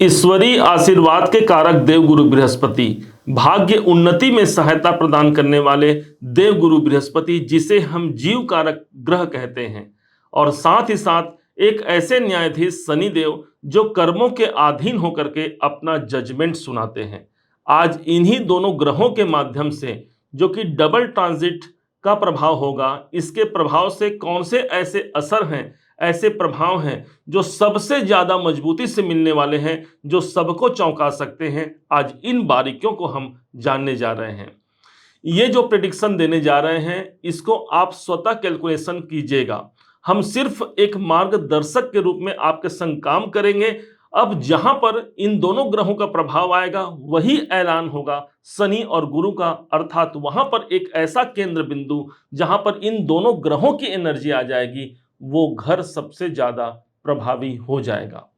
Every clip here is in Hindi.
ईश्वरीय आशीर्वाद के कारक देवगुरु बृहस्पति, भाग्य उन्नति में सहायता प्रदान करने वाले देवगुरु बृहस्पति, जिसे हम जीव कारक ग्रह कहते हैं, और साथ ही साथ एक ऐसे न्यायाधीश शनिदेव जो कर्मों के अधीन होकर के अपना जजमेंट सुनाते हैं। आज इन्हीं दोनों ग्रहों के माध्यम से जो कि डबल ट्रांजिट का प्रभाव होगा, इसके प्रभाव से कौन से ऐसे असर हैं, ऐसे प्रभाव हैं जो सबसे ज्यादा मजबूती से मिलने वाले हैं, जो सबको चौंका सकते हैं। आज इन बारीकियों को हम जानने जा रहे हैं। ये जो प्रेडिक्शन देने जा रहे हैं, इसको आप स्वतः कैलकुलेशन कीजिएगा। हम सिर्फ एक मार्गदर्शक के रूप में आपके संग काम करेंगे। अब जहां पर इन दोनों ग्रहों का प्रभाव आएगा, वही ऐलान होगा शनि और गुरु का, अर्थात वहां पर एक ऐसा केंद्र बिंदु जहां पर इन दोनों ग्रहों की एनर्जी आ जाएगी, वो घर सबसे ज्यादा प्रभावी हो जाएगा।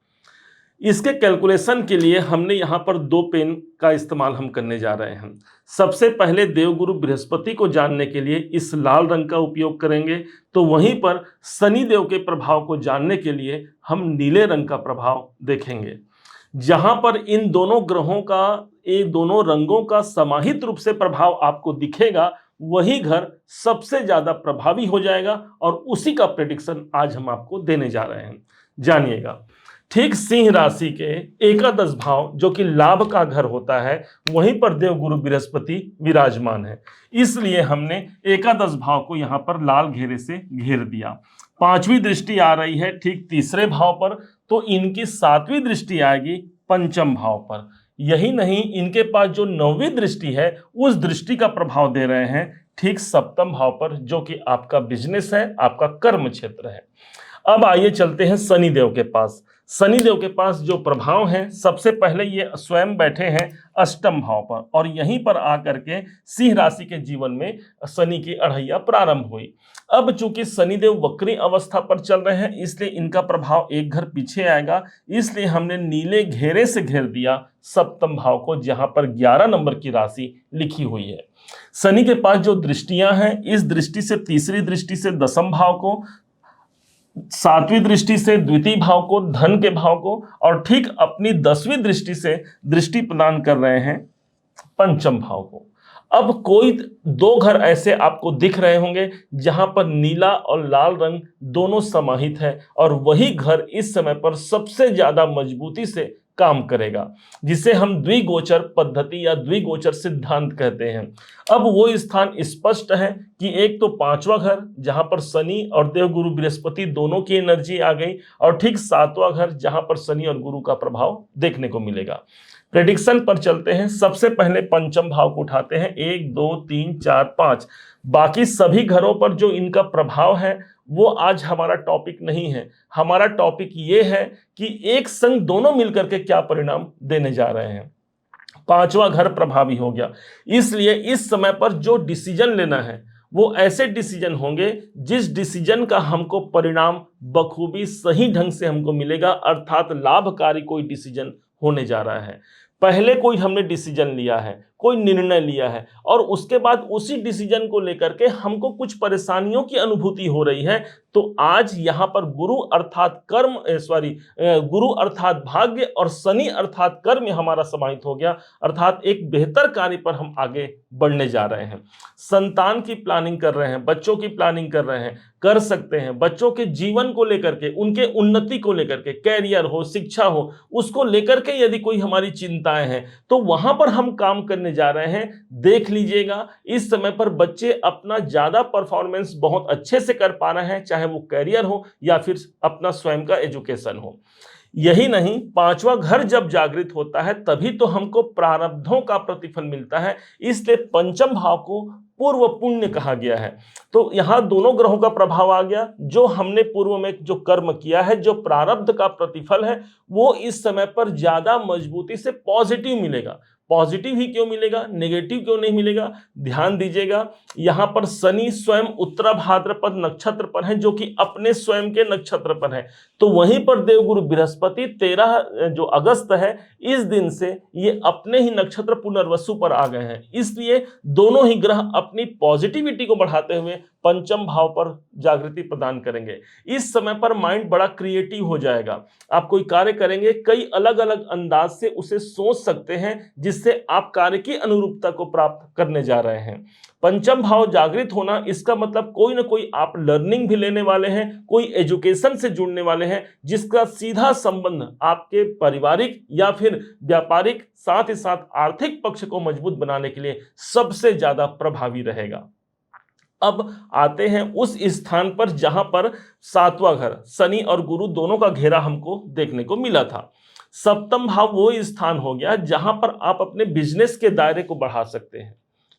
इसके कैलकुलेशन के लिए हमने यहाँ पर दो पेन का इस्तेमाल हम करने जा रहे हैं। सबसे पहले देवगुरु बृहस्पति को जानने के लिए इस लाल रंग का उपयोग करेंगे, तो वहीं पर शनि देव के प्रभाव को जानने के लिए हम नीले रंग का प्रभाव देखेंगे। जहां पर इन दोनों ग्रहों का, एक दोनों रंगों का समाहित रूप से प्रभाव आपको दिखेगा, वही घर सबसे ज्यादा प्रभावी हो जाएगा। और उसी का प्रेडिक्शन आज हम आपको देने जा रहे हैं। जानिएगा, ठीक सिंह राशि के एकादश भाव जो कि लाभ का घर होता है, वहीं पर देवगुरु बृहस्पति विराजमान है। इसलिए हमने एकादश भाव को यहां पर लाल घेरे से घेर दिया। पांचवी दृष्टि आ रही है ठीक तीसरे भाव पर, तो इनकी सातवीं दृष्टि आएगी पंचम भाव पर। यही नहीं, इनके पास जो नौवीं दृष्टि है, उस दृष्टि का प्रभाव दे रहे हैं ठीक सप्तम भाव पर, जो कि आपका बिजनेस है, आपका कर्म क्षेत्र है। अब आइए चलते हैं शनिदेव के पास। शनिदेव के पास जो प्रभाव है, सबसे पहले ये स्वयं बैठे हैं अष्टम भाव पर, और यहीं पर आकर के सिंह राशि के जीवन में शनि की अढ़ैया प्रारंभ हुई। अब चूंकि शनिदेव वक्री अवस्था पर चल रहे हैं, इसलिए इनका प्रभाव एक घर पीछे आएगा। इसलिए हमने नीले घेरे से घेर दिया सप्तम भाव को, जहां पर 11 नंबर की राशि लिखी हुई है। शनि के पास जो दृष्टियां हैं, इस दृष्टि से तीसरी दृष्टि से दसम भाव को, सातवीं दृष्टि से द्वितीय भाव को, धन के भाव को, और ठीक अपनी 10वीं दृष्टि से दृष्टि प्रदान कर रहे हैं पंचम भाव को। अब कोई दो घर ऐसे आपको दिख रहे होंगे जहां पर नीला और लाल रंग दोनों समाहित है, और वही घर इस समय पर सबसे ज्यादा मजबूती से काम करेगा, जिसे हम द्विगोचर पद्धति या द्विगोचर सिद्धांत कहते हैं। अब वो स्थान स्पष्ट है कि एक तो पांचवा घर जहां पर शनि और देवगुरु बृहस्पति दोनों की एनर्जी आ गई, और ठीक सातवां घर जहां पर शनि और गुरु का प्रभाव देखने को मिलेगा। प्रेडिक्शन पर चलते हैं। सबसे पहले पंचम भाव को उठाते हैं, 1 2 3 4 5। बाकी सभी घरों पर जो इनका प्रभाव है, वो आज हमारा टॉपिक नहीं है। हमारा टॉपिक ये है कि एक संग दोनों मिलकर के क्या परिणाम देने जा रहे हैं। पांचवा घर प्रभावी हो गया, इसलिए इस समय पर जो डिसीजन लेना है, वो ऐसे डिसीजन होंगे जिस डिसीजन का हमको परिणाम बखूबी सही ढंग से हमको मिलेगा, अर्थात लाभकारी कोई डिसीजन होने जा रहा है। पहले कोई हमने डिसीजन लिया है, कोई निर्णय लिया है, और उसके बाद उसी डिसीजन को लेकर के हमको कुछ परेशानियों की अनुभूति हो रही है, तो आज यहाँ पर गुरु अर्थात कर्म, गुरु अर्थात भाग्य और शनि अर्थात कर्म हमारा समाहित हो गया, अर्थात एक बेहतर कार्य पर हम आगे बढ़ने जा रहे हैं। संतान की प्लानिंग कर रहे हैं, बच्चों की प्लानिंग कर रहे हैं, कर सकते हैं। बच्चों के जीवन को लेकर के, उनके उन्नति को लेकर के, कैरियर हो, शिक्षा हो, उसको लेकर के यदि कोई हमारी चिंताएं हैं, तो वहां पर हम काम करने जा रहे हैं। देख लीजिएगा, इस समय पर बच्चे अपना ज्यादा परफॉर्मेंस बहुत अच्छे से कर पा रहे हैं, चाहे वो कैरियर हो या फिर अपना स्वयं का एजुकेशन हो। यही नहीं, पांचवा घर जब जागृत होता है, तभी तो हमको प्रारब्धों का प्रतिफल मिलता है। इसलिए पंचम भाव को पूर्व पुण्य कहा गया है। तो यहां दोनों ग्रहों का प्रभाव आ गया। जो हमने पूर्व में जो कर्म किया है, जो प्रारब्ध का प्रतिफल है, वो इस समय पर ज्यादा मजबूती से पॉजिटिव मिलेगा। पॉजिटिव ही क्यों मिलेगा, नेगेटिव क्यों नहीं मिलेगा? ध्यान दीजिएगा, यहां पर शनि स्वयं उत्तरा भाद्रपद नक्षत्र पर है, जो कि अपने स्वयं के नक्षत्र पर है। तो वहीं पर देवगुरु बृहस्पति 13 जो अगस्त है, इस दिन से ये अपने ही नक्षत्र पुनर्वसु पर आ गए हैं। इसलिए दोनों ही ग्रह अपनी पॉजिटिविटी को बढ़ाते हुए पंचम भाव पर जागृति प्रदान करेंगे। इस समय पर माइंड बड़ा क्रिएटिव हो जाएगा। आप कोई कार्य करेंगे, कई अलग अलग अंदाज से उसे सोच सकते हैं, जिससे आप कार्य की अनुरूपता को प्राप्त करने जा रहे हैं। पंचम भाव जागृत होना, इसका मतलब कोई ना कोई आप लर्निंग भी लेने वाले हैं, कोई एजुकेशन से जुड़ने वाले हैं, जिसका सीधा संबंध आपके पारिवारिक या फिर व्यापारिक, साथ ही साथ आर्थिक पक्ष को मजबूत बनाने के लिए सबसे ज्यादा प्रभावी रहेगा। अब आते हैं उस स्थान पर जहां पर सातवां घर शनि और गुरु दोनों का घेरा हमको देखने को मिला था। सप्तम भाव वो स्थान हो गया जहां पर आप अपने बिजनेस के दायरे को बढ़ा सकते हैं।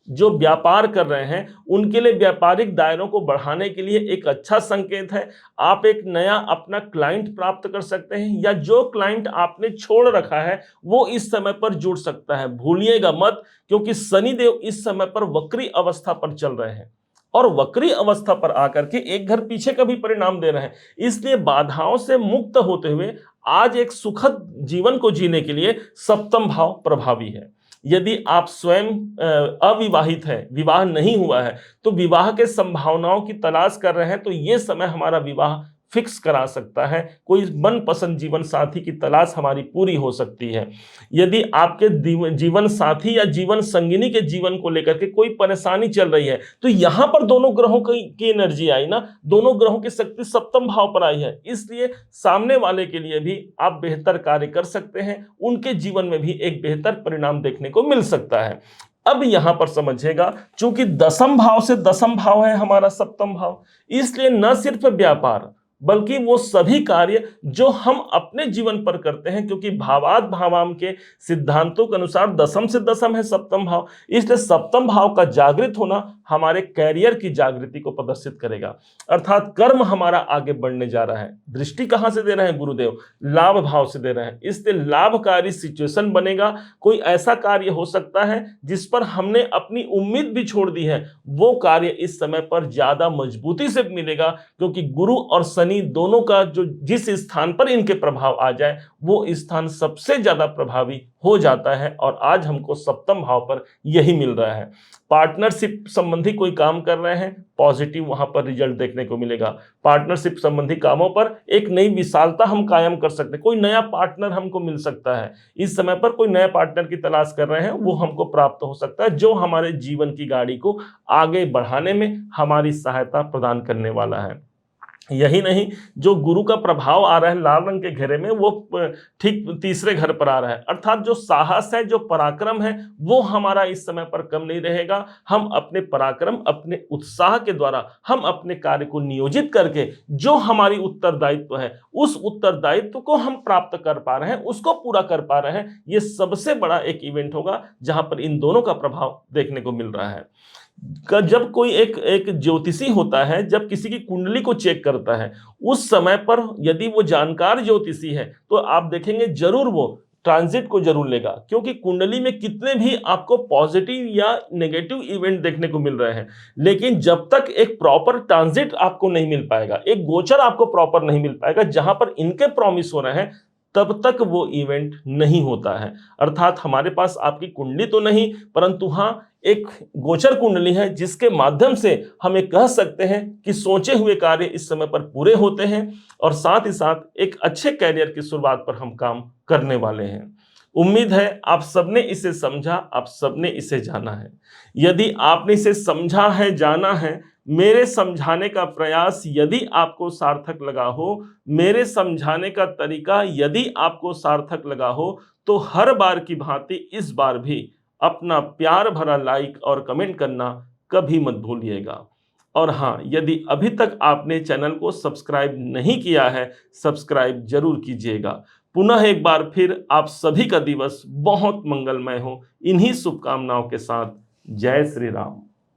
जो व्यापार कर रहे हैं उनके लिए व्यापारिक दायरों को बढ़ाने के लिए एक अच्छा संकेत है। आप एक नया अपना क्लाइंट प्राप्त कर सकते हैं, या जो क्लाइंट आपने छोड़ रखा है वो इस समय पर जुड़ सकता है। भूलिएगा मत, क्योंकि शनिदेव इस समय पर वक्री अवस्था पर चल रहे हैं और वक्री अवस्था पर आकर के एक घर पीछे का भी परिणाम दे रहे हैं। इसलिए बाधाओं से मुक्त होते हुए आज एक सुखद जीवन को जीने के लिए सप्तम भाव प्रभावी है। यदि आप स्वयं अविवाहित है, विवाह नहीं हुआ है, तो विवाह के संभावनाओं की तलाश कर रहे हैं, तो ये समय हमारा विवाह फिक्स करा सकता है। कोई मनपसंद जीवन साथी की तलाश हमारी पूरी हो सकती है। यदि आपके जीवन साथी या जीवन संगिनी के जीवन को लेकर के कोई परेशानी चल रही है, तो यहां पर दोनों ग्रहों की एनर्जी आई ना, दोनों ग्रहों की शक्ति सप्तम भाव पर आई है। इसलिए सामने वाले के लिए भी आप बेहतर कार्य कर सकते हैं, उनके जीवन में भी एक बेहतर परिणाम देखने को मिल सकता है। अब यहां पर समझिएगा, चूंकि दसम भाव से दसम भाव है हमारा सप्तम भाव, इसलिए न सिर्फ व्यापार बल्कि वो सभी कार्य जो हम अपने जीवन पर करते हैं, क्योंकि भावात भावाम के सिद्धांतों के अनुसार दसम से दसम है सप्तम भाव, इसलिए सप्तम भाव का जागृत होना हमारे कैरियर की जागृति को प्रदर्शित करेगा। अर्थात कर्म हमारा आगे बढ़ने जा रहा है। दृष्टि कहां से दे रहे हैं गुरुदेव? लाभ भाव से दे रहे हैं। इसलिए लाभकारी सिचुएशन बनेगा। कोई ऐसा कार्य हो सकता है जिस पर हमने अपनी उम्मीद भी छोड़ दी है, वो कार्य इस समय पर ज्यादा मजबूती से मिलेगा, क्योंकि गुरु और शनि दोनों का जो जिस स्थान पर इनके प्रभाव आ जाए वो स्थान सबसे ज्यादा प्रभावी हो जाता है। और आज हमको सप्तम भाव पर यही मिल रहा है। पार्टनरशिप संबंधी कोई काम कर रहे हैं, पॉजिटिव वहां पर रिजल्ट देखने को मिलेगा। पार्टनरशिप संबंधी कामों पर एक नई विशालता हम कायम कर सकते हैं। कोई नया पार्टनर हमको मिल सकता है। इस समय पर कोई नया पार्टनर की तलाश कर रहे हैं, वो हमको प्राप्त हो सकता है, जो हमारे जीवन की गाड़ी को आगे बढ़ाने में हमारी सहायता प्रदान करने वाला है। यही नहीं, जो गुरु का प्रभाव आ रहा है लाल रंग के घेरे में, वो ठीक तीसरे घर पर आ रहा है। अर्थात जो साहस है, जो पराक्रम है, वो हमारा इस समय पर कम नहीं रहेगा। हम अपने पराक्रम, अपने उत्साह के द्वारा हम अपने कार्य को नियोजित करके जो हमारी उत्तरदायित्व है, उस उत्तरदायित्व को हम प्राप्त कर पा रहे हैं, उसको पूरा कर पा रहे हैं। ये सबसे बड़ा एक इवेंट होगा जहां पर इन दोनों का प्रभाव देखने को मिल रहा है। जब कोई एक ज्योतिषी होता है, जब किसी की कुंडली को चेक करता है, उस समय पर यदि वो जानकार ज्योतिषी है, तो आप देखेंगे जरूर वो ट्रांजिट को जरूर लेगा, क्योंकि कुंडली में कितने भी आपको पॉजिटिव या नेगेटिव इवेंट देखने को मिल रहे हैं, लेकिन जब तक एक प्रॉपर ट्रांजिट आपको नहीं मिल पाएगा, एक गोचर आपको प्रॉपर नहीं मिल पाएगा जहां पर इनके प्रॉमिस हो रहे हैं, तब तक वो इवेंट नहीं होता है। अर्थात हमारे पास आपकी कुंडली तो नहीं, परंतु हाँ एक गोचर कुंडली है, जिसके माध्यम से हम ये कह सकते हैं कि सोचे हुए कार्य इस समय पर पूरे होते हैं, और साथ ही साथ एक अच्छे कैरियर की शुरुआत पर हम काम करने वाले हैं। उम्मीद है आप सबने इसे समझा, आप सबने इसे जाना है। यदि आपने इसे समझा है, जाना है, मेरे समझाने का प्रयास यदि आपको सार्थक लगा हो, मेरे समझाने का तरीका यदि आपको सार्थक लगा हो, तो हर बार की भांति इस बार भी अपना प्यार भरा लाइक और कमेंट करना कभी मत भूलिएगा। और हाँ, यदि अभी तक आपने चैनल को सब्सक्राइब नहीं किया है, सब्सक्राइब जरूर कीजिएगा। पुनः एक बार फिर आप सभी का दिवस बहुत मंगलमय हो, इन्हीं शुभकामनाओं के साथ। जय श्री राम।